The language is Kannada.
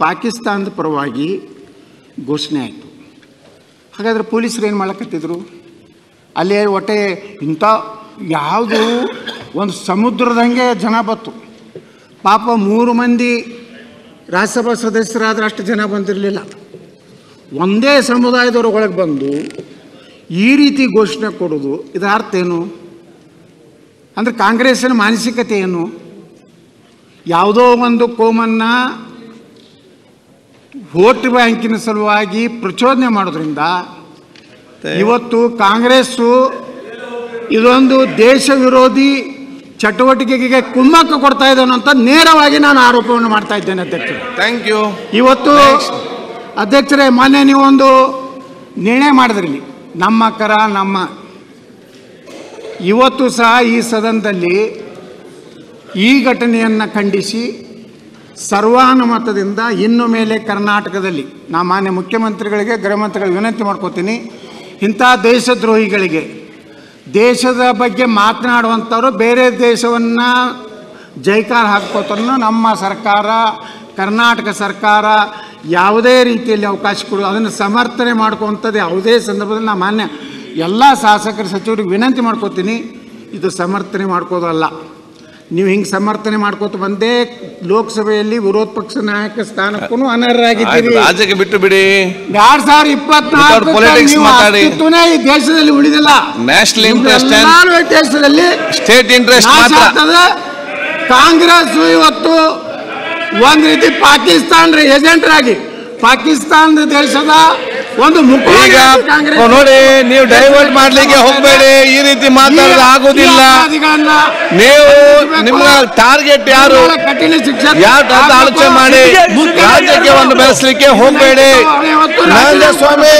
ಪಾಕಿಸ್ತಾನದ ಪರವಾಗಿ ಘೋಷಣೆ ಆಯಿತು. ಹಾಗಾದರೆ ಪೊಲೀಸರು ಏನು ಮಾಡಕತ್ತಿದ್ರು? ಅಲ್ಲಿ ಒಟ್ಟೆ ಇಂಥ ಯಾವುದು ಒಂದು ಸಮುದ್ರದಂಗೆ ಜನ ಬತ್ತು. ಪಾಪ 3 ಮಂದಿ ರಾಜ್ಯಸಭಾ ಸದಸ್ಯರಾದ್ರೆ ಅಷ್ಟು ಜನ ಬಂದಿರಲಿಲ್ಲ. ಒಂದೇ ಸಮುದಾಯದವ್ರ ಒಳಗೆ ಬಂದು ಈ ರೀತಿ ಘೋಷಣೆ ಕೊಡೋದು, ಇದರ ಅರ್ಥ ಏನು? ಅಂದರೆ ಕಾಂಗ್ರೆಸ್ಸಿನ ಮಾನಸಿಕತೆ ಏನು? ಯಾವುದೋ ಒಂದು ಕೋಮನ್ನು ವೋಟ್ ಬ್ಯಾಂಕಿನ ಸಲುವಾಗಿ ಪ್ರಚೋದನೆ ಮಾಡೋದ್ರಿಂದ ಇವತ್ತು ಕಾಂಗ್ರೆಸ್ಸು ಇದೊಂದು ದೇಶ ವಿರೋಧಿ ಚಟುವಟಿಕೆಗೆ ಕುಮ್ಮಕ್ಕು ಕೊಡ್ತಾ ಇದ್ದಾನೆ ಅಂತ ನೇರವಾಗಿ ನಾನು ಆರೋಪವನ್ನು ಮಾಡ್ತಾ ಇದ್ದೇನೆ ಅಧ್ಯಕ್ಷರೇ. Thank you. ಇವತ್ತು ಅಧ್ಯಕ್ಷರೇ, ಮೊನ್ನೆ ನೀವೊಂದು ನಿರ್ಣಯ ಮಾಡಿದ್ರಿ, ನಮ್ಮ ಕರ ನಮ್ಮ. ಇವತ್ತು ಸಹ ಈ ಸದನದಲ್ಲಿ ಈ ಘಟನೆಯನ್ನು ಖಂಡಿಸಿ ಸರ್ವಾನುಮತದಿಂದ ಇನ್ನು ಮೇಲೆ ಕರ್ನಾಟಕದಲ್ಲಿ ನಾ ಮಾನ್ಯ ಮುಖ್ಯಮಂತ್ರಿಗಳಿಗೆ, ಗೃಹ ಮಂತ್ರಿಗಳಿಗೆ ವಿನಂತಿ ಮಾಡ್ಕೋತೀನಿ, ಇಂಥ ದೇಶದ್ರೋಹಿಗಳಿಗೆ, ದೇಶದ ಬಗ್ಗೆ ಮಾತನಾಡುವಂಥವ್ರು ಬೇರೆ ದೇಶವನ್ನು ಜೈಕಾರ ಹಾಕ್ಕೋತಾರೋ ನಮ್ಮ ಸರ್ಕಾರ, ಕರ್ನಾಟಕ ಸರ್ಕಾರ ಯಾವುದೇ ರೀತಿಯಲ್ಲಿ ಅವಕಾಶ ಕೊಡು, ಅದನ್ನು ಸಮರ್ಥನೆ ಮಾಡ್ಕೊವಂಥದ್ದು ಯಾವುದೇ ಸಂದರ್ಭದಲ್ಲಿ ನಾ ಮಾನ್ಯ ಎಲ್ಲ ಶಾಸಕರು ಸಚಿವರಿಗೆ ವಿನಂತಿ ಮಾಡ್ಕೋತೀನಿ, ಇದು ಸಮರ್ಥನೆ ಮಾಡ್ಕೋದಲ್ಲ. ನೀವು ಹಿಂಗೆ ಸಮರ್ಥನೆ ಮಾಡ್ಕೋತ ಬಂದೇ ಲೋಕಸಭೆಯಲ್ಲಿ ವಿರೋಧ ಪಕ್ಷ ನಾಯಕ ಸ್ಥಾನಕ್ಕೂ ಅನರ್ಹರಾಗಿದ್ದೀರಿ. ರಾಜ್ಯಕ್ಕೆ ಬಿಟ್ಟು ಬಿಡಿ. 2024 ಈ ದೇಶದಲ್ಲಿ ಉಳಿದಿಲ್ಲ. ನ್ಯಾಷನಲ್ ಇಂಟ್ರೆಸ್ಟ್, ದೇಶದಲ್ಲಿ ಸ್ಟೇಟ್ ಇಂಟ್ರೆಸ್ಟ್ ಮಾತ್ರ. ಕಾಂಗ್ರೆಸ್ ಇವತ್ತು ಒಂದು ರೀತಿ ಪಾಕಿಸ್ತಾನ ಏಜೆಂಟ್ರಾಗಿ ಪಾಕಿಸ್ತಾನದ ದೇಶದ ಒಂದು ಮುಖ. ಈಗ ನೋಡಿ, ನೀವು ಡೈವರ್ಟ್ ಮಾಡ್ಲಿಕ್ಕೆ ಹೋಗಬೇಡಿ, ಈ ರೀತಿ ಮಾತಾಡೋದು ಆಗುದಿಲ್ಲ. ನೀವು ನಿಮ್ಮ ಟಾರ್ಗೆಟ್ ಯಾರು, ಯಾವ ಆಲೋಚನೆ ಮಾಡಿ ರಾಜ್ಯಕ್ಕೆ ಒಂದು ಬೆಳೆಸಲಿಕ್ಕೆ ಹೋಗಬೇಡಿ. ಸ್ವಾಮಿ